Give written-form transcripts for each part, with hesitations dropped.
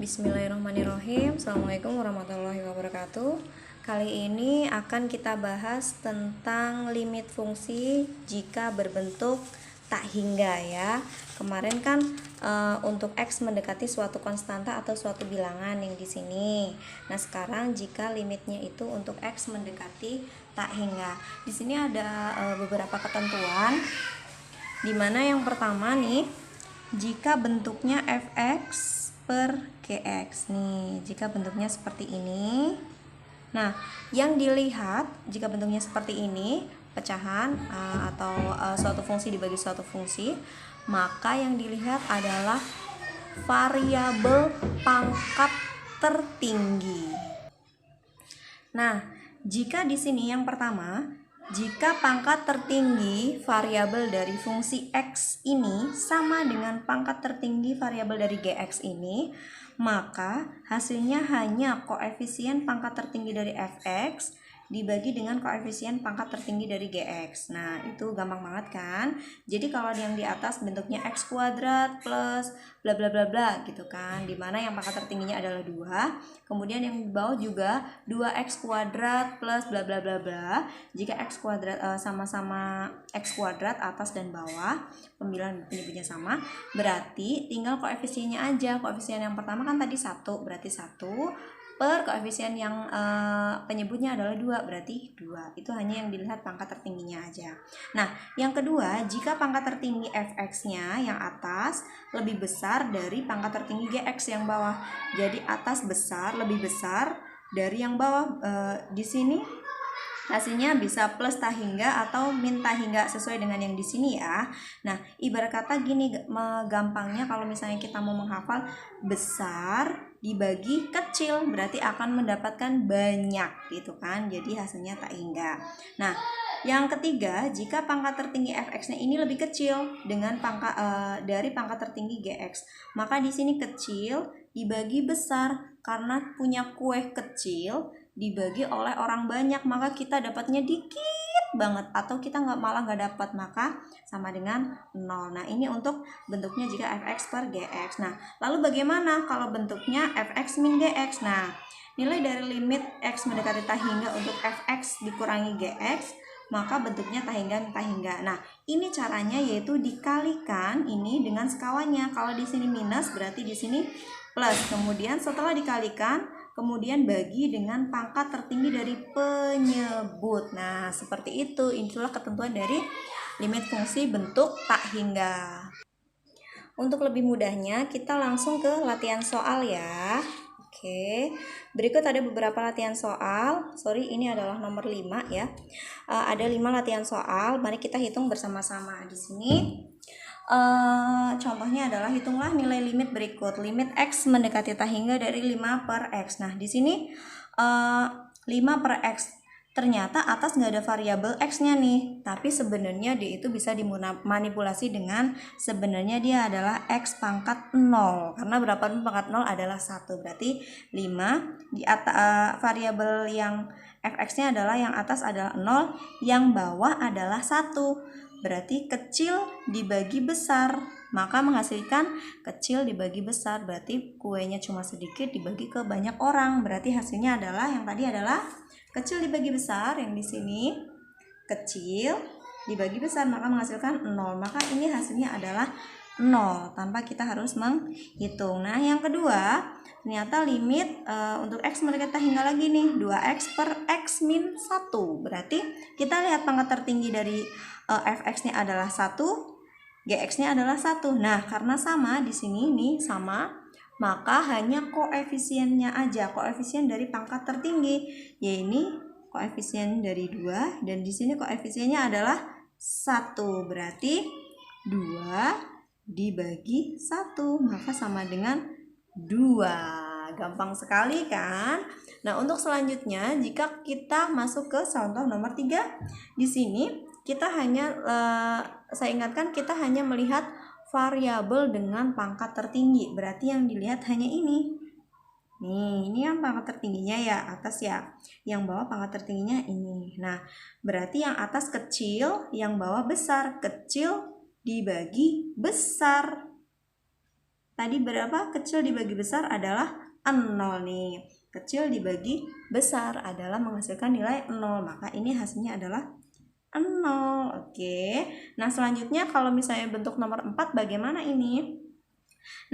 Bismillahirrahmanirrahim. Assalamualaikum warahmatullahi wabarakatuh. Kali ini akan kita bahas tentang limit fungsi jika berbentuk tak hingga ya. Kemarin kan untuk X mendekati suatu konstanta atau suatu bilangan yang di sini. Nah, sekarang jika limitnya itu untuk X mendekati tak hingga. Di sini ada beberapa ketentuan. Dimana yang pertama nih, jika bentuknya fx per gx nih, jika bentuknya seperti ini. Nah, yang dilihat jika bentuknya seperti ini, pecahan atau suatu fungsi dibagi suatu fungsi, maka yang dilihat adalah variabel pangkat tertinggi. Nah, jika di sini yang pertama, jika pangkat tertinggi variabel dari fungsi X ini sama dengan pangkat tertinggi variabel dari Gx ini, maka hasilnya hanya koefisien pangkat tertinggi dari Fx dibagi dengan koefisien pangkat tertinggi dari Gx. Nah, itu gampang banget kan? Jadi kalau yang di atas bentuknya X kuadrat plus bla bla bla bla gitu kan, dimana yang pangkat tertingginya adalah 2, kemudian yang di bawah juga 2x kuadrat plus bla bla bla bla. Jika x kuadrat sama-sama x kuadrat atas dan bawah, penyebutnya sama, berarti tinggal koefisiennya aja. Koefisien yang pertama kan tadi 1, berarti 1 per koefisien yang penyebutnya adalah 2, berarti 2. Itu hanya yang dilihat pangkat tertingginya aja. Nah, yang kedua, jika pangkat tertinggi fx-nya yang atas lebih besar dari pangkat tertinggi gx yang bawah. Jadi atas besar, lebih besar dari yang bawah. Di sini hasilnya bisa plus tak hingga atau min tak hingga sesuai dengan yang di sini ya. Nah, ibarat kata gini gampangnya, kalau misalnya kita mau menghafal, besar dibagi kecil berarti akan mendapatkan banyak gitu kan. Jadi hasilnya tak hingga. Nah, yang ketiga, jika pangkat tertinggi fx-nya ini lebih kecil dengan dari pangkat tertinggi gx, maka di sini kecil dibagi besar, karena punya kue kecil dibagi oleh orang banyak, maka kita dapatnya dikit banget atau kita malah nggak dapat, maka sama dengan 0. Nah, ini untuk bentuknya jika fx per gx. Nah, lalu bagaimana kalau bentuknya fx min gx? Nah, nilai dari limit x mendekati tak hingga untuk fx dikurangi gx, maka bentuknya tak hingga min tak hingga. Nah, ini caranya yaitu dikalikan ini dengan sekawannya. Kalau di sini minus berarti di sini plus. Kemudian setelah dikalikan, kemudian bagi dengan pangkat tertinggi dari penyebut. Nah, seperti itu. Itulah ketentuan dari limit fungsi bentuk tak hingga. Untuk lebih mudahnya, kita langsung ke latihan soal ya. Oke, berikut ada beberapa latihan soal. Sorry, ini adalah nomor 5 ya. Ada 5 latihan soal. Mari kita hitung bersama-sama. Di sini contohnya adalah hitunglah nilai limit berikut. Limit x mendekati tak hingga dari 5 per x. Nah, di sini 5 per x. Ternyata atas nggak ada variabel x-nya nih, tapi sebenarnya dia itu bisa dimanipulasi dengan sebenarnya dia adalah x pangkat 0, karena berapapun pangkat 0 adalah 1, berarti 5. Di atas variabel yang fx-nya adalah yang atas adalah 0, yang bawah adalah 1, berarti kecil dibagi besar, maka menghasilkan kecil dibagi besar, berarti kuenya cuma sedikit dibagi ke banyak orang, berarti hasilnya adalah yang tadi adalah kecil dibagi besar, yang di sini kecil dibagi besar, maka menghasilkan 0. Maka ini hasilnya adalah 0 tanpa kita harus menghitung. Nah, yang kedua, ternyata limit untuk x mendekati hingga lagi nih, 2x per x min 1. Berarti kita lihat pangkat tertinggi dari fx-nya adalah 1, gx-nya adalah 1. Nah, karena sama di sini nih sama, maka hanya koefisiennya aja, koefisien dari pangkat tertinggi, yaitu koefisien dari 2, dan di sini koefisiennya adalah 1, berarti 2 dibagi 1, maka sama dengan 2. Gampang sekali kan? Nah, untuk selanjutnya, jika kita masuk ke contoh nomor 3, di sini kita hanya saya ingatkan, kita hanya melihat variabel dengan pangkat tertinggi, berarti yang dilihat hanya ini. Nih, ini yang pangkat tertingginya ya, atas ya. Yang bawah pangkat tertingginya ini. Nah, berarti yang atas kecil, yang bawah besar. Kecil dibagi besar. tadi berapa? Kecil dibagi besar adalah 0 nih. Kecil dibagi besar adalah menghasilkan nilai 0, maka ini hasilnya adalah 0. Oke. Nah, selanjutnya kalau misalnya bentuk nomor 4 bagaimana ini?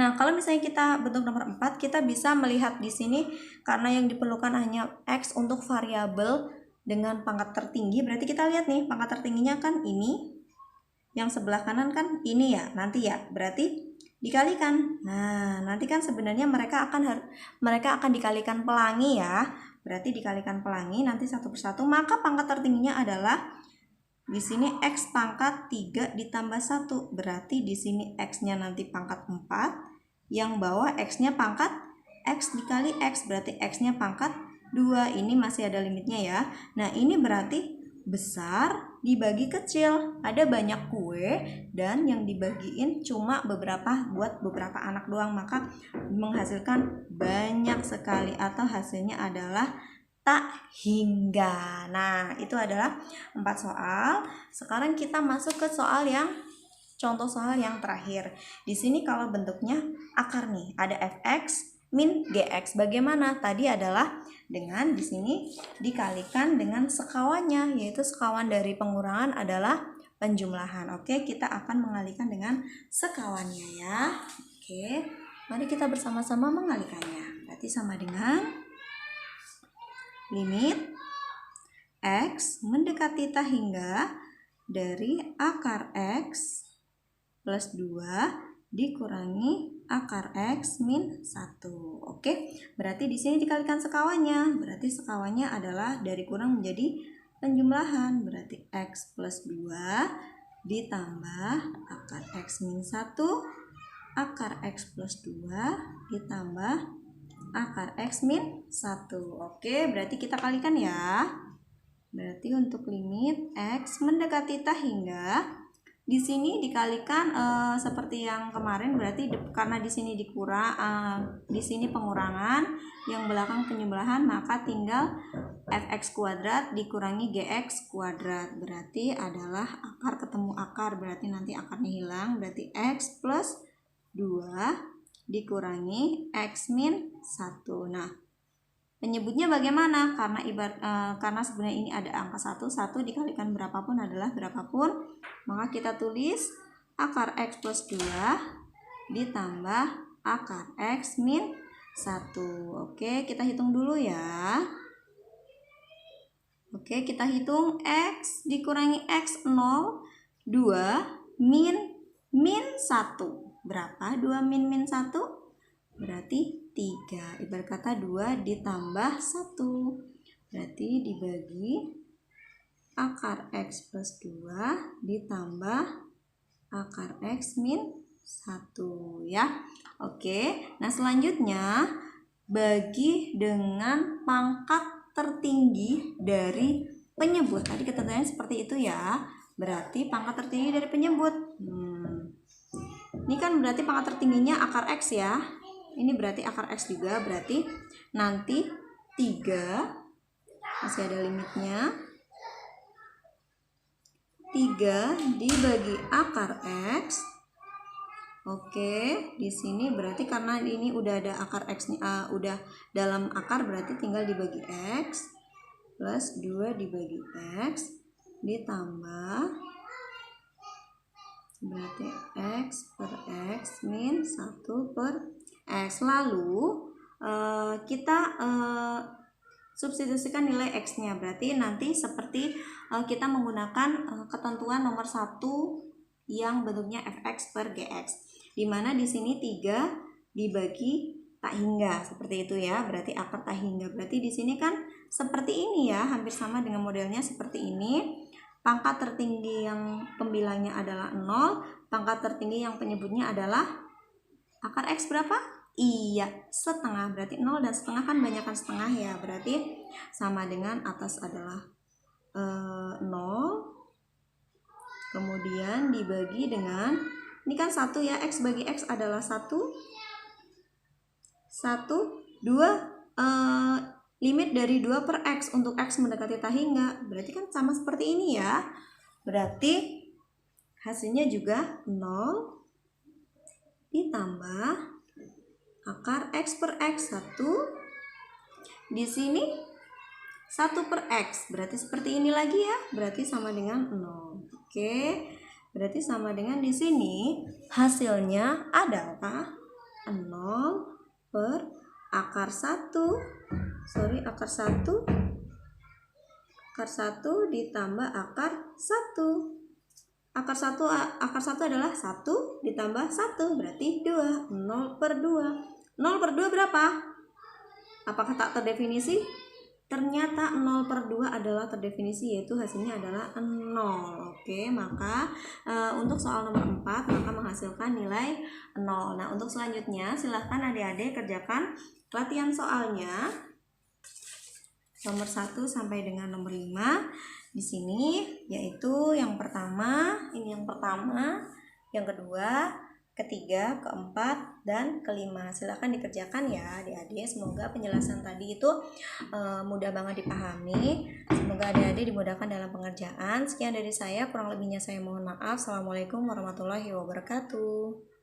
Nah, kalau misalnya kita bentuk nomor 4, kita bisa melihat di sini karena yang diperlukan hanya X untuk variabel dengan pangkat tertinggi, berarti kita lihat nih, pangkat tertingginya kan ini, yang sebelah kanan kan ini ya, nanti ya, berarti dikalikan. Nah, nanti kan sebenarnya mereka akan dikalikan pelangi ya, berarti dikalikan pelangi nanti satu persatu, maka pangkat tertingginya adalah di sini X pangkat 3 ditambah 1. Berarti di sini X-nya nanti pangkat 4. Yang bawah X-nya pangkat X dikali X. Berarti X-nya pangkat 2. Ini masih ada limitnya ya. Nah, ini berarti besar dibagi kecil. Ada banyak kue dan yang dibagiin cuma buat beberapa anak doang. Maka menghasilkan banyak sekali atau hasilnya adalah tak hingga. Nah, itu adalah 4 soal. Sekarang kita masuk ke contoh soal yang terakhir. Di sini kalau bentuknya akar nih, ada fx min gx. Bagaimana? Tadi adalah dengan di sini dikalikan dengan sekawannya, yaitu sekawan dari pengurangan adalah penjumlahan. Oke, kita akan mengalihkan dengan sekawannya ya. Oke, mari kita bersama-sama mengalihkannya. Berarti sama dengan limit X mendekati tak hingga dari akar X plus 2 dikurangi akar X min 1. Oke, berarti di sini dikalikan sekawannya. Berarti sekawannya adalah dari kurang menjadi penjumlahan. Berarti X plus 2 ditambah akar X min 1, akar X plus 2 ditambah akar X min 1. Oke, berarti kita kalikan ya. Berarti untuk limit X mendekati tak hingga, di sini dikalikan seperti yang kemarin, berarti karena di sini di sini pengurangan, yang belakang penjumlahan, maka tinggal fx kuadrat dikurangi gx kuadrat. Berarti adalah akar ketemu akar, berarti nanti akarnya hilang, berarti X plus 2 dikurangi X min 1. Nah, penyebutnya bagaimana? Karena sebenarnya ini ada angka 1 dikalikan berapapun adalah berapapun, maka kita tulis akar X plus 2 ditambah akar X min 1. Oke, kita hitung dulu ya. Oke, kita hitung X dikurangi X 0, 2 min 1. Berapa 2 min 1? Berarti 3. Ibarat kata 2 ditambah 1. Berarti dibagi akar X plus 2 ditambah akar X min 1 ya. Oke, nah selanjutnya bagi dengan pangkat tertinggi dari penyebut. Tadi ketentuannya seperti itu ya. Berarti pangkat tertinggi dari penyebut. Ini kan berarti pangkat tertingginya akar X ya. Ini berarti akar X juga, berarti nanti 3 masih ada limitnya. 3 dibagi akar X. Oke, di sini berarti karena ini udah ada akar X-nya, udah dalam akar, berarti tinggal dibagi X plus 2 dibagi X ditambah, berarti X per X min 1 per X. Lalu kita substitusikan nilai X-nya. Berarti nanti seperti kita menggunakan ketentuan nomor 1 yang bentuknya fx per gx, dimana di sini 3 dibagi tak hingga, seperti itu ya. Berarti akar tak hingga, berarti di sini kan seperti ini ya, hampir sama dengan modelnya seperti ini. Pangkat tertinggi yang pembilangnya adalah 0, pangkat tertinggi yang penyebutnya adalah akar X berapa? Iya, setengah. Berarti 0 dan setengah kan banyakkan setengah ya. Berarti sama dengan atas adalah 0, kemudian dibagi dengan, ini kan 1 ya, X bagi X adalah 1, 2, limit dari 2 per X untuk X mendekati tak hingga, berarti kan sama seperti ini ya. Berarti hasilnya juga 0 ditambah akar X per X. 1. Di sini 1 per X. Berarti seperti ini lagi ya. Berarti sama dengan 0. Oke. Berarti sama dengan di sini hasilnya adalah 0 per akar 1. Akar 1 ditambah akar 1. Akar 1 adalah 1 ditambah 1, berarti 2. 0 per 2. 0 per 2 berapa? Apakah tak terdefinisi? Ternyata 0 per 2 adalah terdefinisi, yaitu hasilnya adalah 0. Oke, maka untuk soal nomor 4 maka menghasilkan nilai 0. Nah, untuk selanjutnya silahkan adik-adik kerjakan latihan soalnya nomor 1 sampai dengan nomor 5 di sini, yaitu yang pertama, yang kedua, ketiga, keempat, dan kelima. Silahkan dikerjakan ya adik-adik. Semoga penjelasan tadi itu mudah banget dipahami. Semoga adik-adik dimudahkan dalam pengerjaan. Sekian dari saya, kurang lebihnya saya mohon maaf. Assalamualaikum warahmatullahi wabarakatuh.